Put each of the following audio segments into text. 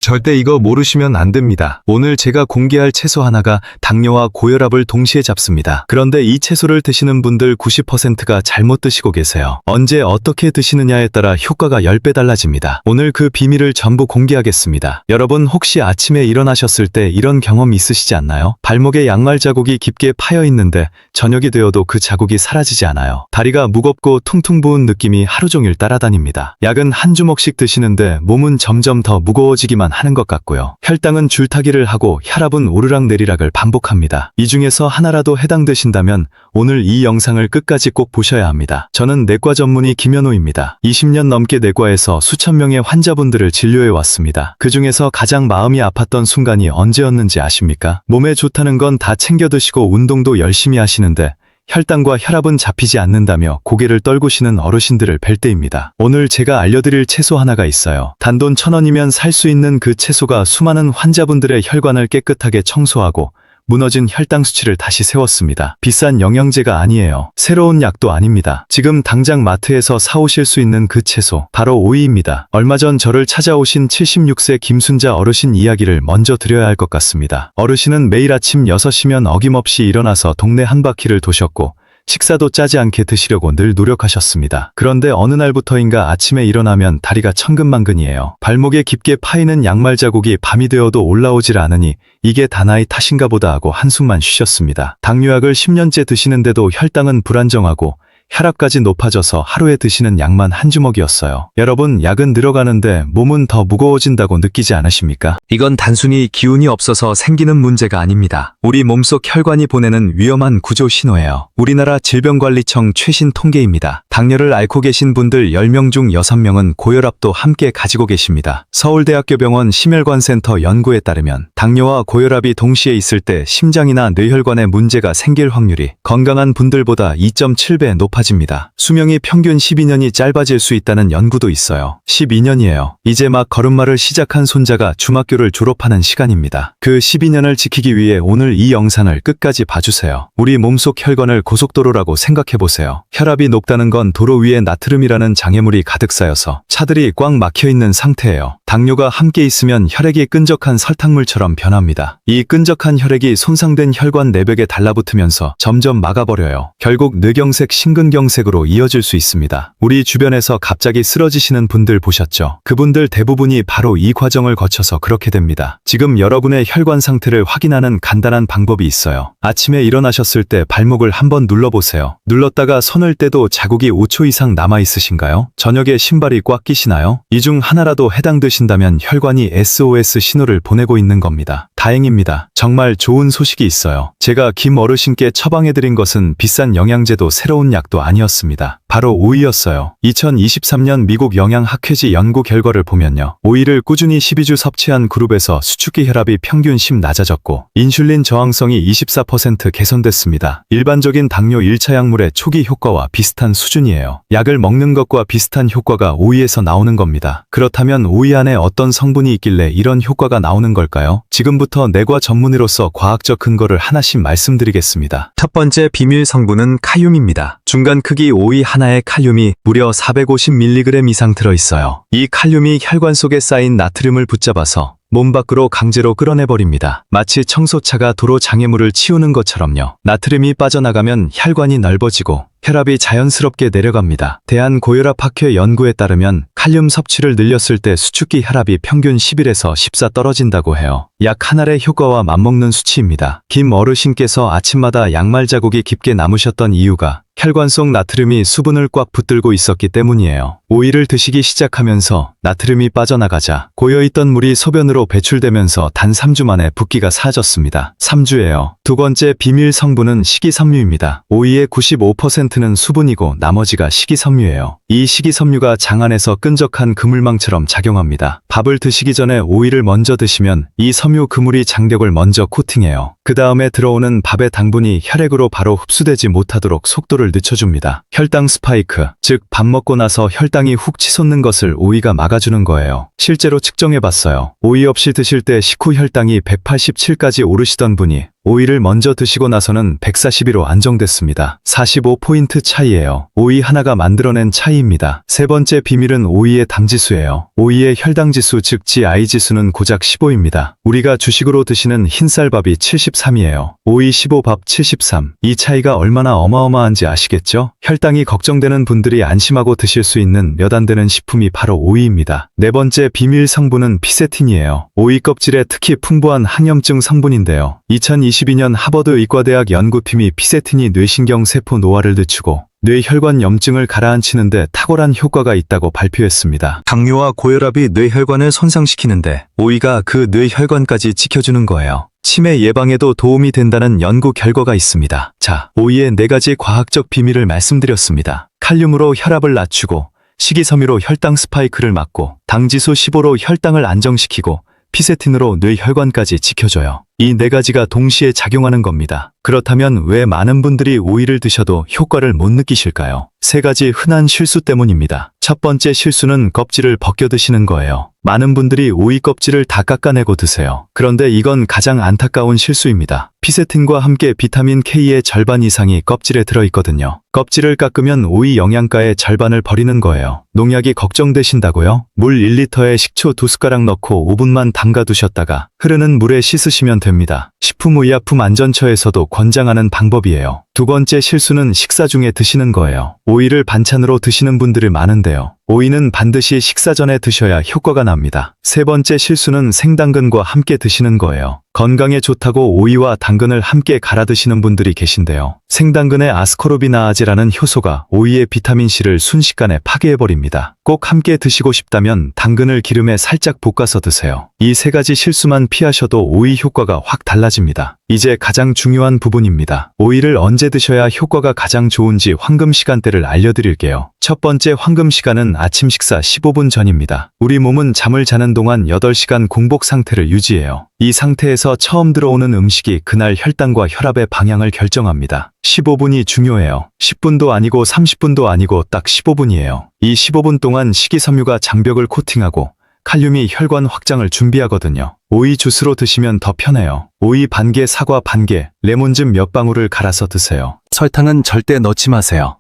절대 이거 모르시면 안 됩니다. 오늘 제가 공개할 채소 하나가 당뇨와 고혈압을 동시에 잡습니다. 그런데 이 채소를 드시는 분들 90%가 잘못 드시고 계세요. 언제 어떻게 드시느냐에 따라 효과가 10배 달라집니다. 오늘 그 비밀을 전부 공개하겠습니다. 여러분 혹시 아침에 일어나셨을 때 이런 경험 있으시지 않나요? 발목에 양말 자국이 깊게 파여 있는데 저녁이 되어도 그 자국이 사라지지 않아요. 다리가 무겁고 퉁퉁 부은 느낌이 하루 종일 따라다닙니다. 약은 한 주먹씩 드시는데 몸은 점점 더 무거워지기만 하는 것 같고요. 혈당은 줄타기를 하고 혈압은 오르락내리락을 반복합니다. 이 중에서 하나라도 해당되신다면 오늘 이 영상을 끝까지 꼭 보셔야 합니다. 저는 내과 전문의 김현호입니다. 20년 넘게 내과에서 수천 명의 환자분들을 진료해 왔습니다. 그 중에서 가장 마음이 아팠던 순간이 언제였는지 아십니까? 몸에 좋다는 건 다 챙겨 드시고 운동도 열심히 하시는데 혈당과 혈압은 잡히지 않는다며 고개를 떨구시는 어르신들을 뵐 때입니다. 오늘 제가 알려드릴 채소 하나가 있어요. 단돈 1,000원이면 살 수 있는 그 채소가 수많은 환자분들의 혈관을 깨끗하게 청소하고 무너진 혈당 수치를 다시 세웠습니다. 비싼 영양제가 아니에요. 새로운 약도 아닙니다. 지금 당장 마트에서 사오실 수 있는 그 채소, 바로 오이입니다. 얼마 전 저를 찾아오신 76세 김순자 어르신 이야기를 먼저 드려야 할 것 같습니다. 어르신은 매일 아침 6시면 어김없이 일어나서 동네 한 바퀴를 도셨고 식사도 짜지 않게 드시려고 늘 노력하셨습니다. 그런데 어느 날부터인가 아침에 일어나면 다리가 천근만근이에요. 발목에 깊게 파이는 양말 자국이 밤이 되어도 올라오질 않으니 이게 다 나이 탓인가 보다 하고 한숨만 쉬셨습니다. 당뇨약을 10년째 드시는데도 혈당은 불안정하고 혈압까지 높아져서 하루에 드시는 약만 한 주먹이었어요. 여러분, 약은 늘어가는데 몸은 더 무거워진다고 느끼지 않으십니까? 이건 단순히 기운이 없어서 생기는 문제가 아닙니다. 우리 몸속 혈관이 보내는 위험한 구조 신호예요. 우리나라 질병관리청 최신 통계입니다. 당뇨를 앓고 계신 분들 10명 중 6명은 고혈압도 함께 가지고 계십니다. 서울대학교병원 심혈관센터 연구에 따르면 당뇨와 고혈압이 동시에 있을 때 심장이나 뇌혈관에 문제가 생길 확률이 건강한 분들보다 2.7배 높아집니다. 수명이 평균 12년이 짧아질 수 있다는 연구도 있어요. 12년이에요. 이제 막 걸음마를 시작한 손자가 중학교를 졸업하는 시간입니다. 그 12년을 지키기 위해 오늘 이 영상을 끝까지 봐주세요. 우리 몸속 혈관을 고속도로라고 생각해보세요. 혈압이 높다는 건 도로 위에 나트륨이라는 장애물이 가득 쌓여서 차들이 꽉 막혀있는 상태예요. 당뇨가 함께 있으면 혈액이 끈적한 설탕물처럼 변합니다. 이 끈적한 혈액이 손상된 혈관 내벽에 달라붙으면서 점점 막아버려요. 결국 뇌경색, 심근경색으로 이어질 수 있습니다. 우리 주변에서 갑자기 쓰러지시는 분들 보셨죠? 그분들 대부분이 바로 이 과정을 거쳐서 그렇게 됩니다. 지금 여러분의 혈관 상태를 확인하는 간단한 방법이 있어요. 아침에 일어나셨을 때 발목을 한번 눌러보세요. 눌렀다가 손을 떼도 자국이 5초 이상 남아있으신가요? 저녁에 신발이 꽉 끼시나요? 이 중 하나라도 해당되신다면 혈관이 SOS 신호를 보내고 있는 겁니다. 다행입니다. 정말 좋은 소식이 있어요. 제가 김 어르신께 처방해드린 것은 비싼 영양제도 새로운 약도 아니었습니다. 바로 오이였어요. 2023년 미국 영양학회지 연구 결과를 보면요. 오이를 꾸준히 12주 섭취한 그룹에서 수축기 혈압이 평균 10 낮아졌고 인슐린 저항성이 24% 개선됐습니다. 일반적인 당뇨 1차 약물의 초기 효과와 비슷한 수준이에요. 약을 먹는 것과 비슷한 효과가 오이에서 나오는 겁니다. 그렇다면 오이 안에 어떤 성분이 있길래 이런 효과가 나오는 걸까요? 지금부터 내과 전문의로서 과학적 근거를 하나씩 말씀드리겠습니다. 첫 번째 비밀 성분은 칼륨입니다. 중간 크기 오이 하나에 칼륨이 무려 450mg 이상 들어있어요. 이 칼륨이 혈관 속에 쌓인 나트륨을 붙잡아서 몸 밖으로 강제로 끌어내버립니다. 마치 청소차가 도로 장애물을 치우는 것처럼요. 나트륨이 빠져나가면 혈관이 넓어지고 혈압이 자연스럽게 내려갑니다. 대한고혈압학회 연구에 따르면 칼륨 섭취를 늘렸을 때 수축기 혈압이 평균 11에서 14 떨어진다고 해요. 약 한 알의 효과와 맞먹는 수치입니다. 김 어르신께서 아침마다 양말 자국이 깊게 남으셨던 이유가 혈관 속 나트륨이 수분을 꽉 붙들고 있었기 때문이에요. 오이를 드시기 시작하면서 나트륨이 빠져나가자 고여있던 물이 소변으로 배출되면서 단 3주 만에 붓기가 사라졌습니다. 3주예요. 두 번째 비밀 성분은 식이섬유입니다. 오이의 95%는 수분이고 나머지가 식이섬유예요. 이 식이섬유가 장 안에서 끈적한 그물망처럼 작용합니다. 밥을 드시기 전에 오이를 먼저 드시면 이 섬유 그물이 장벽을 먼저 코팅해요. 그 다음에 들어오는 밥의 당분이 혈액으로 바로 흡수되지 못하도록 속도를 늦춰줍니다. 혈당 스파이크, 즉 밥 먹고 나서 혈당이 훅 치솟는 것을 오이가 막아주는 거예요. 실제로 측정해봤어요. 오이 없이 드실 때 식후 혈당이 187까지 오르시던 분이 오이를 먼저 드시고 나서는 142로 안정됐습니다. 45포인트 차이예요. 오이 하나가 만들어낸 차이입니다. 세 번째 비밀은 오이의 당지수예요. 오이의 혈당지수 즉 GI 지수는 고작 15입니다. 우리가 주식으로 드시는 흰쌀밥이 73이에요. 오이 15밥 73. 이 차이가 얼마나 어마어마한지 아시겠죠? 혈당이 걱정되는 분들이 안심하고 드실 수 있는 몇 안 되는 식품이 바로 오이입니다. 네 번째 비밀 성분은 피세틴이에요. 오이 껍질에 특히 풍부한 항염증 성분인데요. 2022년 하버드 의과대학 연구팀이 피세틴이 뇌신경 세포 노화를 늦추고 뇌혈관 염증을 가라앉히는데 탁월한 효과가 있다고 발표했습니다. 당뇨와 고혈압이 뇌혈관을 손상시키는데 오이가 그 뇌혈관까지 지켜주는 거예요. 치매 예방에도 도움이 된다는 연구 결과가 있습니다. 자, 오이의 4가지 과학적 비밀을 말씀드렸습니다. 칼륨으로 혈압을 낮추고, 식이섬유로 혈당 스파이크를 막고, 당지수 15로 혈당을 안정시키고, 피세틴으로 뇌혈관까지 지켜줘요. 이 4가지가 동시에 작용하는 겁니다. 그렇다면 왜 많은 분들이 오이를 드셔도 효과를 못 느끼실까요? 3가지 흔한 실수 때문입니다. 첫 번째 실수는 껍질을 벗겨 드시는 거예요. 많은 분들이 오이 껍질을 다 깎아내고 드세요. 그런데 이건 가장 안타까운 실수입니다. 피세틴과 함께 비타민 K의 절반 이상이 껍질에 들어있거든요. 껍질을 깎으면 오이 영양가의 절반을 버리는 거예요. 농약이 걱정되신다고요? 물 1리터에 식초 2숟가락 넣고 5분만 담가 두셨다가 흐르는 물에 씻으시면 됩니다. 식품의약품안전처에서도 권장하는 방법이에요. 두 번째 실수는 식사 중에 드시는 거예요. 오이를 반찬으로 드시는 분들이 많은데요. 오이는 반드시 식사 전에 드셔야 효과가 납니다. 세 번째 실수는 생당근과 함께 드시는 거예요. 건강에 좋다고 오이와 당근을 함께 갈아 드시는 분들이 계신데요. 생당근의 아스코르비나아제라는 효소가 오이의 비타민C를 순식간에 파괴해버립니다. 꼭 함께 드시고 싶다면 당근을 기름에 살짝 볶아서 드세요. 이 3가지 실수만 피하셔도 오이 효과가 확 달라집니다. 이제 가장 중요한 부분입니다. 오이를 언제 드셔야 효과가 가장 좋은지 황금 시간대를 알려드릴게요. 첫 번째 황금 시간은 아침 식사 15분 전입니다. 우리 몸은 잠을 자는 동안 8시간 공복 상태를 유지해요. 이 상태에서 처음 들어오는 음식이 그날 혈당과 혈압의 방향을 결정합니다. 15분이 중요해요. 10분도 아니고 30분도 아니고 딱 15분이에요. 이 15분 동안 식이섬유가 장벽을 코팅하고 칼륨이 혈관 확장을 준비하거든요. 오이 주스로 드시면 더 편해요. 오이 반개, 사과 반개, 레몬즙 몇 방울을 갈아서 드세요. 설탕은 절대 넣지 마세요.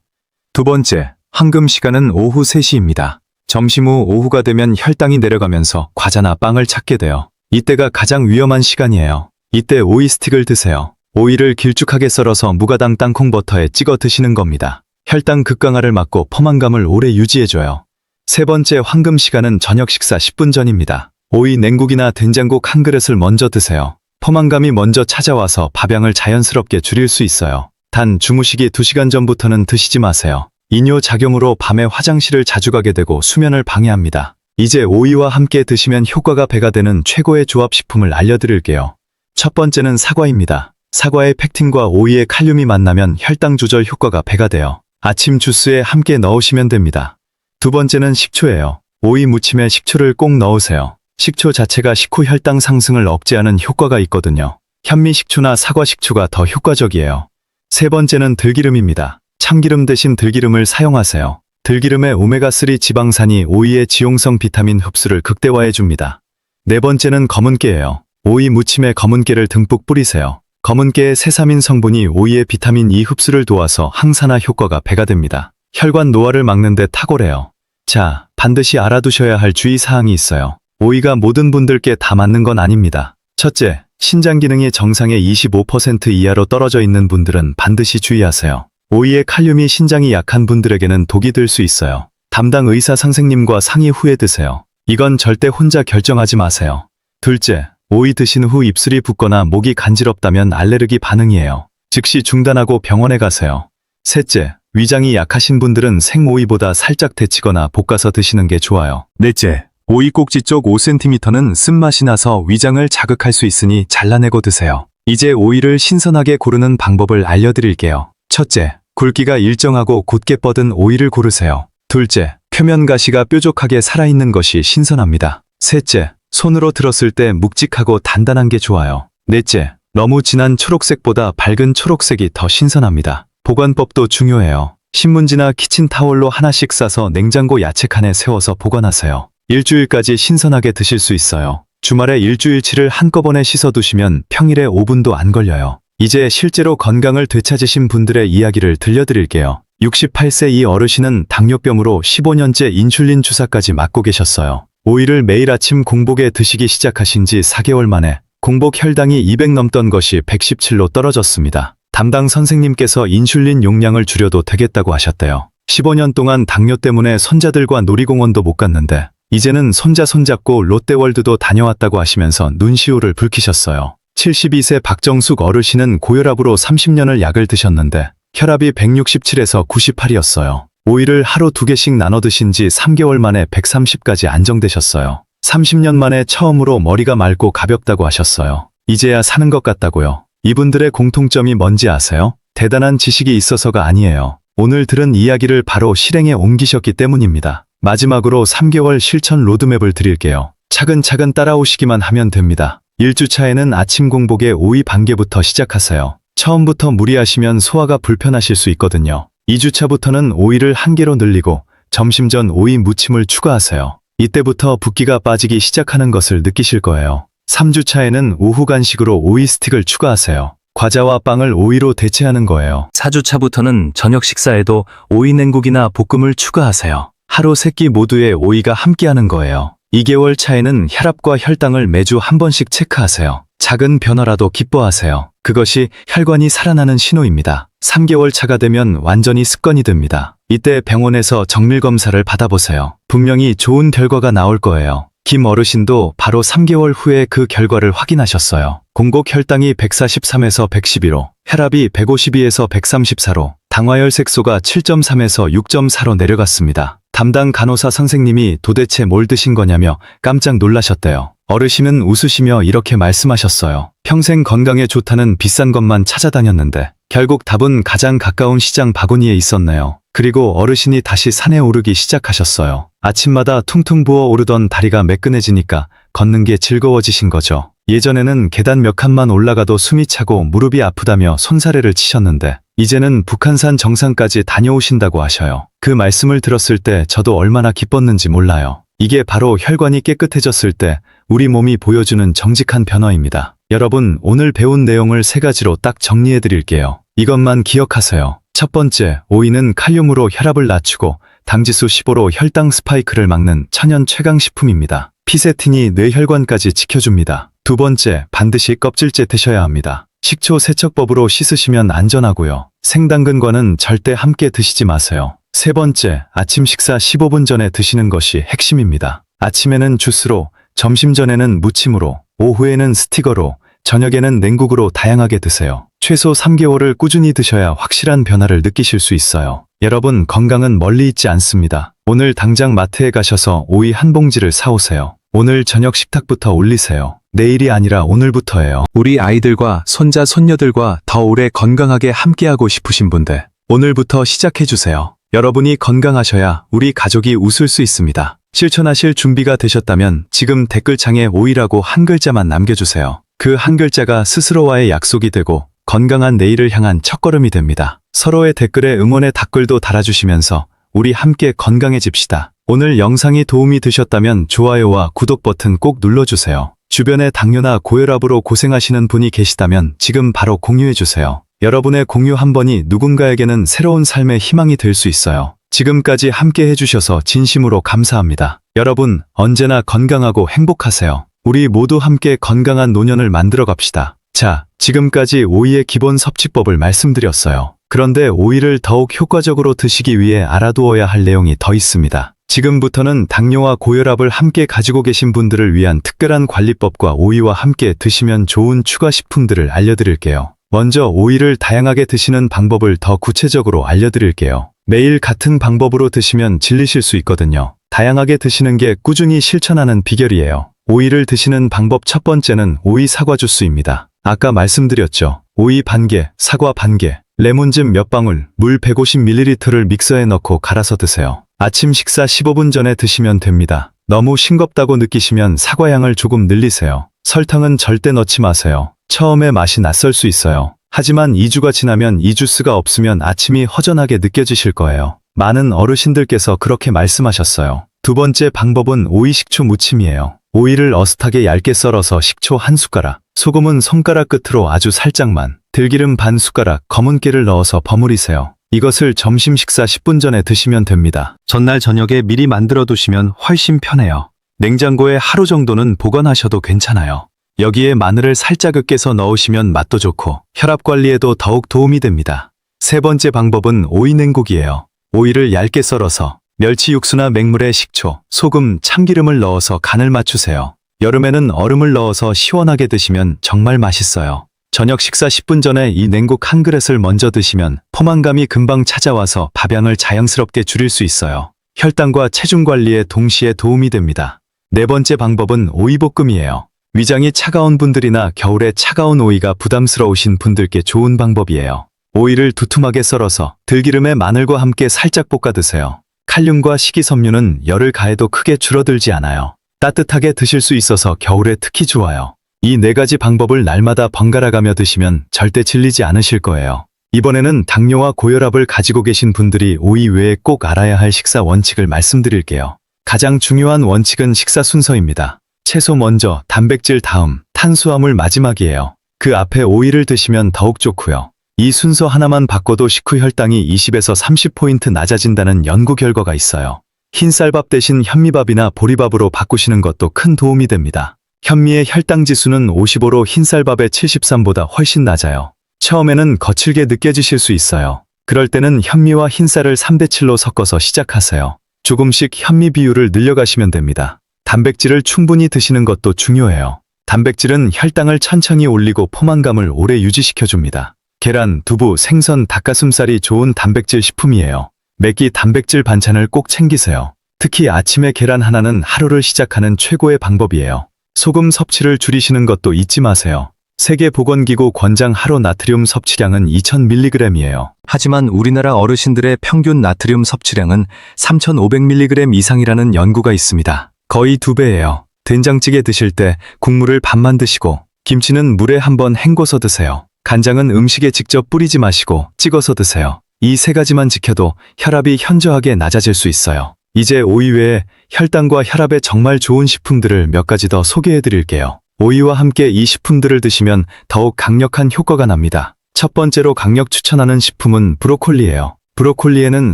두 번째, 황금 시간은 오후 3시입니다. 점심 후 오후가 되면 혈당이 내려가면서 과자나 빵을 찾게 돼요. 이때가 가장 위험한 시간이에요. 이때 오이 스틱을 드세요. 오이를 길쭉하게 썰어서 무가당 땅콩버터에 찍어 드시는 겁니다. 혈당 급강하를 막고 포만감을 오래 유지해줘요. 세 번째 황금 시간은 저녁 식사 10분 전입니다. 오이 냉국이나 된장국 한 그릇을 먼저 드세요. 포만감이 먼저 찾아와서 밥양을 자연스럽게 줄일 수 있어요. 단 주무시기 2시간 전부터는 드시지 마세요. 이뇨 작용으로 밤에 화장실을 자주 가게 되고 수면을 방해합니다. 이제 오이와 함께 드시면 효과가 배가 되는 최고의 조합식품을 알려드릴게요. 첫 번째는 사과입니다. 사과의 펙틴과 오이의 칼륨이 만나면 혈당 조절 효과가 배가 돼요. 아침 주스에 함께 넣으시면 됩니다. 두 번째는 식초예요. 오이 무침에 식초를 꼭 넣으세요. 식초 자체가 식후 혈당 상승을 억제하는 효과가 있거든요. 현미식초나 사과식초가 더 효과적이에요. 세 번째는 들기름입니다. 참기름 대신 들기름을 사용하세요. 들기름의 오메가3 지방산이 오이의 지용성 비타민 흡수를 극대화해줍니다. 네 번째는 검은깨예요. 오이 무침에 검은깨를 듬뿍 뿌리세요. 검은깨의 세사민 성분이 오이의 비타민 E 흡수를 도와서 항산화 효과가 배가 됩니다. 혈관 노화를 막는 데 탁월해요. 자, 반드시 알아두셔야 할 주의사항이 있어요. 오이가 모든 분들께 다 맞는 건 아닙니다. 첫째, 신장 기능이 정상의 25% 이하로 떨어져 있는 분들은 반드시 주의하세요. 오이의 칼륨이 신장이 약한 분들에게는 독이 될 수 있어요. 담당 의사 선생님과 상의 후에 드세요. 이건 절대 혼자 결정하지 마세요. 둘째, 오이 드신 후 입술이 붓거나 목이 간지럽다면 알레르기 반응이에요. 즉시 중단하고 병원에 가세요. 셋째, 위장이 약하신 분들은 생오이보다 살짝 데치거나 볶아서 드시는 게 좋아요. 넷째, 오이 꼭지 쪽 5cm는 쓴맛이 나서 위장을 자극할 수 있으니 잘라내고 드세요. 이제 오이를 신선하게 고르는 방법을 알려드릴게요. 첫째, 굵기가 일정하고 곧게 뻗은 오이를 고르세요. 둘째, 표면 가시가 뾰족하게 살아있는 것이 신선합니다. 셋째, 손으로 들었을 때 묵직하고 단단한 게 좋아요. 넷째, 너무 진한 초록색보다 밝은 초록색이 더 신선합니다. 보관법도 중요해요. 신문지나 키친타월로 하나씩 싸서 냉장고 야채 칸에 세워서 보관하세요. 일주일까지 신선하게 드실 수 있어요. 주말에 일주일치를 한꺼번에 씻어두시면 평일에 5분도 안 걸려요. 이제 실제로 건강을 되찾으신 분들의 이야기를 들려드릴게요. 68세 이 어르신은 당뇨병으로 15년째 인슐린 주사까지 맞고 계셨어요. 오이를 매일 아침 공복에 드시기 시작하신 지 4개월 만에 공복 혈당이 200 넘던 것이 117로 떨어졌습니다. 담당 선생님께서 인슐린 용량을 줄여도 되겠다고 하셨대요. 15년 동안 당뇨 때문에 손자들과 놀이공원도 못 갔는데 이제는 손자 손잡고 롯데월드도 다녀왔다고 하시면서 눈시울을 붉히셨어요. 72세 박정숙 어르신은 고혈압으로 30년을 약을 드셨는데 혈압이 167에서 98이었어요. 오이를 하루 2개씩 나눠 드신 지 3개월 만에 130까지 안정되셨어요. 30년 만에 처음으로 머리가 맑고 가볍다고 하셨어요. 이제야 사는 것 같다고요. 이분들의 공통점이 뭔지 아세요? 대단한 지식이 있어서가 아니에요. 오늘 들은 이야기를 바로 실행에 옮기셨기 때문입니다. 마지막으로 3개월 실천 로드맵을 드릴게요. 차근차근 따라오시기만 하면 됩니다. 1주차에는 아침 공복에 오이 반개부터 시작하세요. 처음부터 무리하시면 소화가 불편하실 수 있거든요. 2주차부터는 오이를 1개로 늘리고 점심 전 오이 무침을 추가하세요. 이때부터 붓기가 빠지기 시작하는 것을 느끼실 거예요. 3주차에는 오후 간식으로 오이 스틱을 추가하세요. 과자와 빵을 오이로 대체하는 거예요. 4주차부터는 저녁 식사에도 오이 냉국이나 볶음을 추가하세요. 하루 3끼 모두에 오이가 함께하는 거예요. 2개월 차에는 혈압과 혈당을 매주 한 번씩 체크하세요. 작은 변화라도 기뻐하세요. 그것이 혈관이 살아나는 신호입니다. 3개월 차가 되면 완전히 습관이 됩니다. 이때 병원에서 정밀 검사를 받아보세요. 분명히 좋은 결과가 나올 거예요. 김 어르신도 바로 3개월 후에 그 결과를 확인하셨어요. 공복 혈당이 143에서 112로, 혈압이 152에서 134로, 당화혈색소가 7.3에서 6.4로 내려갔습니다. 담당 간호사 선생님이 도대체 뭘 드신 거냐며 깜짝 놀라셨대요. 어르신은 웃으시며 이렇게 말씀하셨어요. 평생 건강에 좋다는 비싼 것만 찾아다녔는데 결국 답은 가장 가까운 시장 바구니에 있었네요. 그리고 어르신이 다시 산에 오르기 시작하셨어요. 아침마다 퉁퉁 부어 오르던 다리가 매끈해지니까 걷는 게 즐거워지신 거죠. 예전에는 계단 몇 칸만 올라가도 숨이 차고 무릎이 아프다며 손사래를 치셨는데 이제는 북한산 정상까지 다녀오신다고 하셔요. 그 말씀을 들었을 때 저도 얼마나 기뻤는지 몰라요. 이게 바로 혈관이 깨끗해졌을 때 우리 몸이 보여주는 정직한 변화입니다. 여러분, 오늘 배운 내용을 3가지로 딱 정리해 드릴게요. 이것만 기억하세요. 첫 번째, 오이는 칼륨으로 혈압을 낮추고 당지수 15로 혈당 스파이크를 막는 천연 최강식품입니다. 피세틴이 뇌혈관까지 지켜줍니다. 두 번째, 반드시 껍질째 드셔야 합니다. 식초 세척법으로 씻으시면 안전하고요. 생당근과는 절대 함께 드시지 마세요. 세 번째, 아침 식사 15분 전에 드시는 것이 핵심입니다. 아침에는 주스로, 점심 전에는 무침으로, 오후에는 스틱어로, 저녁에는 냉국으로 다양하게 드세요. 최소 3개월을 꾸준히 드셔야 확실한 변화를 느끼실 수 있어요. 여러분, 건강은 멀리 있지 않습니다. 오늘 당장 마트에 가셔서 오이 한 봉지를 사오세요. 오늘 저녁 식탁부터 올리세요. 내일이 아니라 오늘부터예요. 우리 아이들과 손자, 손녀들과 더 오래 건강하게 함께하고 싶으신 분들, 오늘부터 시작해주세요. 여러분이 건강하셔야 우리 가족이 웃을 수 있습니다. 실천하실 준비가 되셨다면 지금 댓글창에 오이라고 한 글자만 남겨주세요. 그 한 글자가 스스로와의 약속이 되고 건강한 내일을 향한 첫걸음이 됩니다. 서로의 댓글에 응원의 댓글도 달아주시면서 우리 함께 건강해집시다. 오늘 영상이 도움이 되셨다면 좋아요와 구독 버튼 꼭 눌러주세요. 주변에 당뇨나 고혈압으로 고생하시는 분이 계시다면 지금 바로 공유해주세요. 여러분의 공유 한 번이 누군가에게는 새로운 삶의 희망이 될 수 있어요. 지금까지 함께 해주셔서 진심으로 감사합니다. 여러분, 언제나 건강하고 행복하세요. 우리 모두 함께 건강한 노년을 만들어 갑시다. 자, 지금까지 오이의 기본 섭취법을 말씀드렸어요. 그런데 오이를 더욱 효과적으로 드시기 위해 알아두어야 할 내용이 더 있습니다. 지금부터는 당뇨와 고혈압을 함께 가지고 계신 분들을 위한 특별한 관리법과 오이와 함께 드시면 좋은 추가 식품들을 알려드릴게요. 먼저 오이를 다양하게 드시는 방법을 더 구체적으로 알려드릴게요. 매일 같은 방법으로 드시면 질리실 수 있거든요. 다양하게 드시는 게 꾸준히 실천하는 비결이에요. 오이를 드시는 방법 첫 번째는 오이 사과 주스입니다. 아까 말씀드렸죠. 오이 반개, 사과 반개, 레몬즙 몇 방울, 물 150ml를 믹서에 넣고 갈아서 드세요. 아침 식사 15분 전에 드시면 됩니다. 너무 싱겁다고 느끼시면 사과향을 조금 늘리세요. 설탕은 절대 넣지 마세요. 처음에 맛이 낯설 수 있어요. 하지만 2주가 지나면 이 주스가 없으면 아침이 허전하게 느껴지실 거예요. 많은 어르신들께서 그렇게 말씀하셨어요. 두 번째 방법은 오이 식초 무침이에요. 오이를 어슷하게 얇게 썰어서 식초 한 숟가락, 소금은 손가락 끝으로 아주 살짝만, 들기름 반 숟가락, 검은 깨를 넣어서 버무리세요. 이것을 점심 식사 10분 전에 드시면 됩니다. 전날 저녁에 미리 만들어 두시면 훨씬 편해요. 냉장고에 하루 정도는 보관하셔도 괜찮아요. 여기에 마늘을 살짝 으깨서 넣으시면 맛도 좋고 혈압 관리에도 더욱 도움이 됩니다. 세 번째 방법은 오이 냉국이에요. 오이를 얇게 썰어서 멸치 육수나 맹물에 식초, 소금, 참기름을 넣어서 간을 맞추세요. 여름에는 얼음을 넣어서 시원하게 드시면 정말 맛있어요. 저녁 식사 10분 전에 이 냉국 한 그릇을 먼저 드시면 포만감이 금방 찾아와서 밥양을 자연스럽게 줄일 수 있어요. 혈당과 체중 관리에 동시에 도움이 됩니다. 네 번째 방법은 오이볶음이에요. 위장이 차가운 분들이나 겨울에 차가운 오이가 부담스러우신 분들께 좋은 방법이에요. 오이를 두툼하게 썰어서 들기름에 마늘과 함께 살짝 볶아 드세요. 칼륨과 식이섬유는 열을 가해도 크게 줄어들지 않아요. 따뜻하게 드실 수 있어서 겨울에 특히 좋아요. 이 네 가지 방법을 날마다 번갈아가며 드시면 절대 질리지 않으실 거예요. 이번에는 당뇨와 고혈압을 가지고 계신 분들이 오이 외에 꼭 알아야 할 식사 원칙을 말씀드릴게요. 가장 중요한 원칙은 식사 순서입니다. 채소 먼저, 단백질 다음, 탄수화물 마지막이에요. 그 앞에 오이를 드시면 더욱 좋고요. 이 순서 하나만 바꿔도 식후 혈당이 20에서 30포인트 낮아진다는 연구 결과가 있어요. 흰쌀밥 대신 현미밥이나 보리밥으로 바꾸시는 것도 큰 도움이 됩니다. 현미의 혈당 지수는 55로 흰쌀밥의 73보다 훨씬 낮아요. 처음에는 거칠게 느껴지실 수 있어요. 그럴 때는 현미와 흰쌀을 3대7로 섞어서 시작하세요. 조금씩 현미 비율을 늘려가시면 됩니다. 단백질을 충분히 드시는 것도 중요해요. 단백질은 혈당을 천천히 올리고 포만감을 오래 유지시켜줍니다. 계란, 두부, 생선, 닭가슴살이 좋은 단백질 식품이에요. 매끼 단백질 반찬을 꼭 챙기세요. 특히 아침에 계란 하나는 하루를 시작하는 최고의 방법이에요. 소금 섭취를 줄이시는 것도 잊지 마세요. 세계보건기구 권장 하루 나트륨 섭취량은 2000mg이에요. 하지만 우리나라 어르신들의 평균 나트륨 섭취량은 3500mg 이상이라는 연구가 있습니다. 거의 2배예요. 된장찌개 드실 때 국물을 반만 드시고 김치는 물에 한번 헹궈서 드세요. 간장은 음식에 직접 뿌리지 마시고 찍어서 드세요. 이 세 가지만 지켜도 혈압이 현저하게 낮아질 수 있어요. 이제 오이 외에 혈당과 혈압에 정말 좋은 식품들을 몇 가지 더 소개해 드릴게요. 오이와 함께 이 식품들을 드시면 더욱 강력한 효과가 납니다. 첫 번째로 강력 추천하는 식품은 브로콜리예요. 브로콜리에는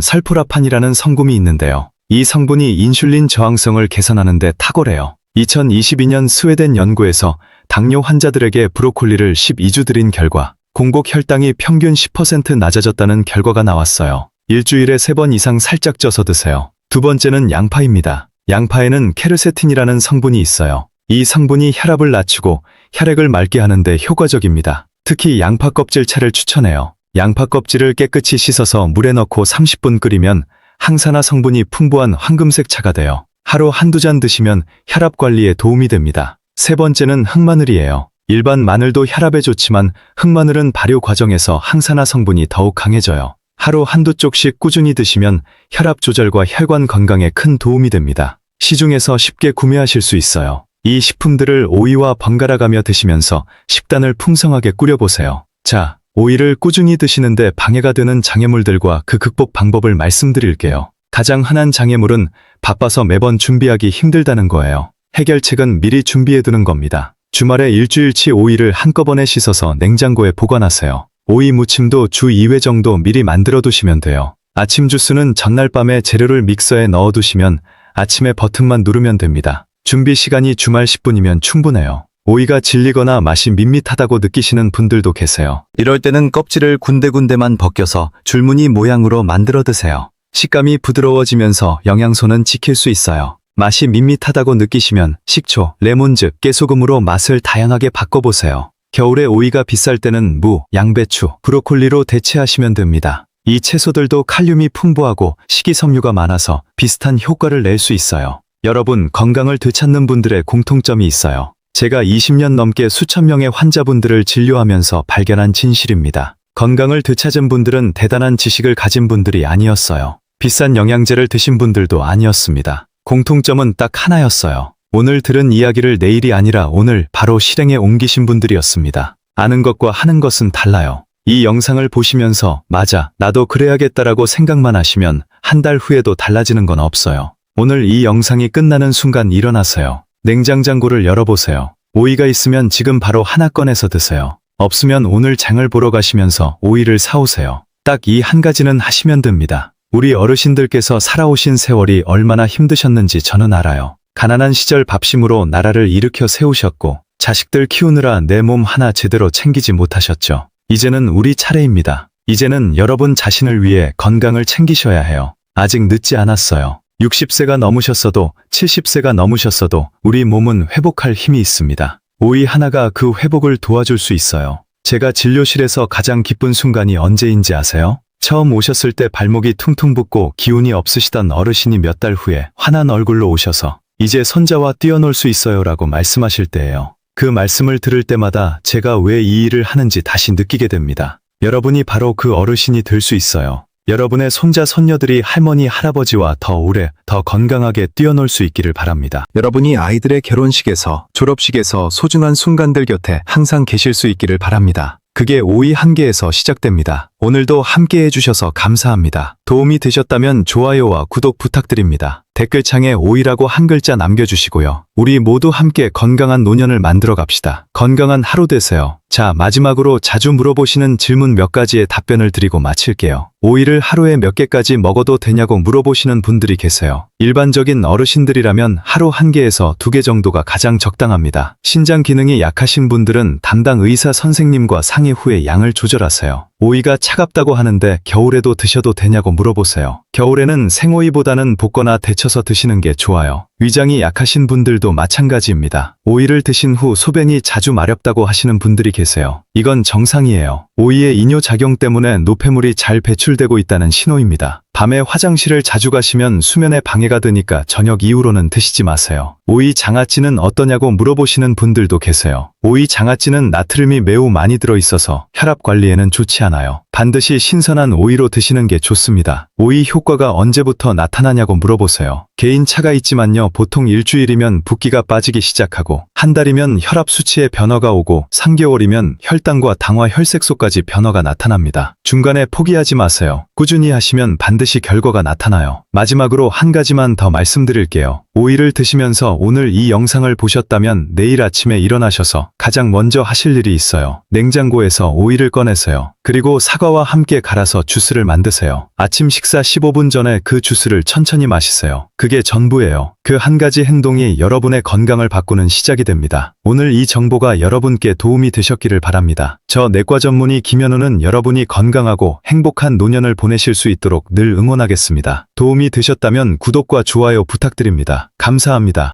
설포라판이라는 성분이 있는데요. 이 성분이 인슐린 저항성을 개선하는 데 탁월해요. 2022년 스웨덴 연구에서 당뇨 환자들에게 브로콜리를 12주 드린 결과 공복 혈당이 평균 10% 낮아졌다는 결과가 나왔어요. 일주일에 3번 이상 살짝 쪄서 드세요. 두 번째는 양파입니다. 양파에는 케르세틴이라는 성분이 있어요. 이 성분이 혈압을 낮추고 혈액을 맑게 하는데 효과적입니다. 특히 양파 껍질 차를 추천해요. 양파 껍질을 깨끗이 씻어서 물에 넣고 30분 끓이면 항산화 성분이 풍부한 황금색 차가 돼요. 하루 한두 잔 드시면 혈압 관리에 도움이 됩니다. 세 번째는 흑마늘이에요. 일반 마늘도 혈압에 좋지만 흑마늘은 발효 과정에서 항산화 성분이 더욱 강해져요. 하루 한두 쪽씩 꾸준히 드시면 혈압 조절과 혈관 건강에 큰 도움이 됩니다. 시중에서 쉽게 구매하실 수 있어요. 이 식품들을 오이와 번갈아가며 드시면서 식단을 풍성하게 꾸려보세요. 자, 오이를 꾸준히 드시는데 방해가 되는 장애물들과 그 극복 방법을 말씀드릴게요. 가장 흔한 장애물은 바빠서 매번 준비하기 힘들다는 거예요. 해결책은 미리 준비해두는 겁니다. 주말에 일주일치 오이를 한꺼번에 씻어서 냉장고에 보관하세요. 오이 무침도 주 2회 정도 미리 만들어 두시면 돼요. 아침 주스는 전날 밤에 재료를 믹서에 넣어 두시면 아침에 버튼만 누르면 됩니다. 준비 시간이 주말 10분이면 충분해요. 오이가 질리거나 맛이 밋밋하다고 느끼시는 분들도 계세요. 이럴 때는 껍질을 군데군데만 벗겨서 줄무늬 모양으로 만들어 드세요. 식감이 부드러워지면서 영양소는 지킬 수 있어요. 맛이 밋밋하다고 느끼시면 식초, 레몬즙, 깨소금으로 맛을 다양하게 바꿔보세요. 겨울에 오이가 비쌀 때는 무, 양배추, 브로콜리로 대체하시면 됩니다. 이 채소들도 칼륨이 풍부하고 식이섬유가 많아서 비슷한 효과를 낼 수 있어요. 여러분, 건강을 되찾는 분들의 공통점이 있어요. 제가 20년 넘게 수천 명의 환자분들을 진료하면서 발견한 진실입니다. 건강을 되찾은 분들은 대단한 지식을 가진 분들이 아니었어요. 비싼 영양제를 드신 분들도 아니었습니다. 공통점은 딱 하나였어요. 오늘 들은 이야기를 내일이 아니라 오늘 바로 실행에 옮기신 분들이었습니다. 아는 것과 하는 것은 달라요. 이 영상을 보시면서 맞아, 나도 그래야겠다라고 생각만 하시면 한 달 후에도 달라지는 건 없어요. 오늘 이 영상이 끝나는 순간 일어나세요. 냉장고를 열어보세요. 오이가 있으면 지금 바로 하나 꺼내서 드세요. 없으면 오늘 장을 보러 가시면서 오이를 사오세요. 딱 이 한 가지는 하시면 됩니다. 우리 어르신들께서 살아오신 세월이 얼마나 힘드셨는지 저는 알아요. 가난한 시절 밥심으로 나라를 일으켜 세우셨고 자식들 키우느라 내 몸 하나 제대로 챙기지 못하셨죠. 이제는 우리 차례입니다. 이제는 여러분 자신을 위해 건강을 챙기셔야 해요. 아직 늦지 않았어요. 60세가 넘으셨어도 70세가 넘으셨어도 우리 몸은 회복할 힘이 있습니다. 오이 하나가 그 회복을 도와줄 수 있어요. 제가 진료실에서 가장 기쁜 순간이 언제인지 아세요? 처음 오셨을 때 발목이 퉁퉁 붓고 기운이 없으시던 어르신이 몇 달 후에 환한 얼굴로 오셔서 이제 손자와 뛰어놀 수 있어요라고 말씀하실 때예요. 그 말씀을 들을 때마다 제가 왜 이 일을 하는지 다시 느끼게 됩니다. 여러분이 바로 그 어르신이 될 수 있어요. 여러분의 손자, 손녀들이 할머니, 할아버지와 더 오래, 더 건강하게 뛰어놀 수 있기를 바랍니다. 여러분이 아이들의 결혼식에서, 졸업식에서 소중한 순간들 곁에 항상 계실 수 있기를 바랍니다. 그게 오이 한 개에서 시작됩니다. 오늘도 함께 해주셔서 감사합니다. 도움이 되셨다면 좋아요와 구독 부탁드립니다. 댓글창에 오이라고 한 글자 남겨주시고요. 우리 모두 함께 건강한 노년을 만들어 갑시다. 건강한 하루 되세요. 자, 마지막으로 자주 물어보시는 질문 몇 가지의 답변을 드리고 마칠게요. 오이를 하루에 몇 개까지 먹어도 되냐고 물어보시는 분들이 계세요. 일반적인 어르신들이라면 하루 1개에서 2개 정도가 가장 적당합니다. 신장 기능이 약하신 분들은 담당 의사 선생님과 상의 후에 양을 조절하세요. 오이가 차갑다고 하는데 겨울에도 드셔도 되냐고 물어보세요. 겨울에는 생오이보다는 볶거나 데쳐서 드시는 게 좋아요. 위장이 약하신 분들도 마찬가지입니다. 오이를 드신 후 소변이 자주 마렵다고 하시는 분들이 계세요. 이건 정상이에요. 오이의 이뇨작용 때문에 노폐물이 잘 배출되고 있다는 신호입니다. 밤에 화장실을 자주 가시면 수면에 방해가 되니까 저녁 이후로는 드시지 마세요. 오이 장아찌는 어떠냐고 물어보시는 분들도 계세요. 오이 장아찌는 나트륨이 매우 많이 들어있어서 혈압 관리에는 좋지 않아요. 반드시 신선한 오이로 드시는 게 좋습니다. 오이 효과가 언제부터 나타나냐고 물어보세요. 개인 차가 있지만요. 보통 일주일이면 붓기가 빠지기 시작하고 한 달이면 혈압 수치에 변화가 오고 3개월이면 혈당과 당화 혈색소까지 변화가 나타납니다. 중간에 포기하지 마세요. 꾸준히 하시면 반드시 결과가 나타나요. 마지막으로 한 가지만 더 말씀드릴게요. 오이를 드시면서 오늘 이 영상을 보셨다면 내일 아침에 일어나셔서 가장 먼저 하실 일이 있어요. 냉장고에서 오이를 꺼내세요. 그리고 사과와 함께 갈아서 주스를 만드세요. 아침 식사 15분 전에 그 주스를 천천히 마시세요. 그게 전부예요. 그 한 가지 행동이 여러분의 건강을 바꾸는 시작이 됩니다. 오늘 이 정보가 여러분께 도움이 되셨기를 바랍니다. 저 내과 전문의 김현우는 여러분이 건강하고 행복한 노년을 보내실 수 있도록 늘 응원하겠습니다. 도움이 되셨다면 구독과 좋아요 부탁드립니다. 감사합니다.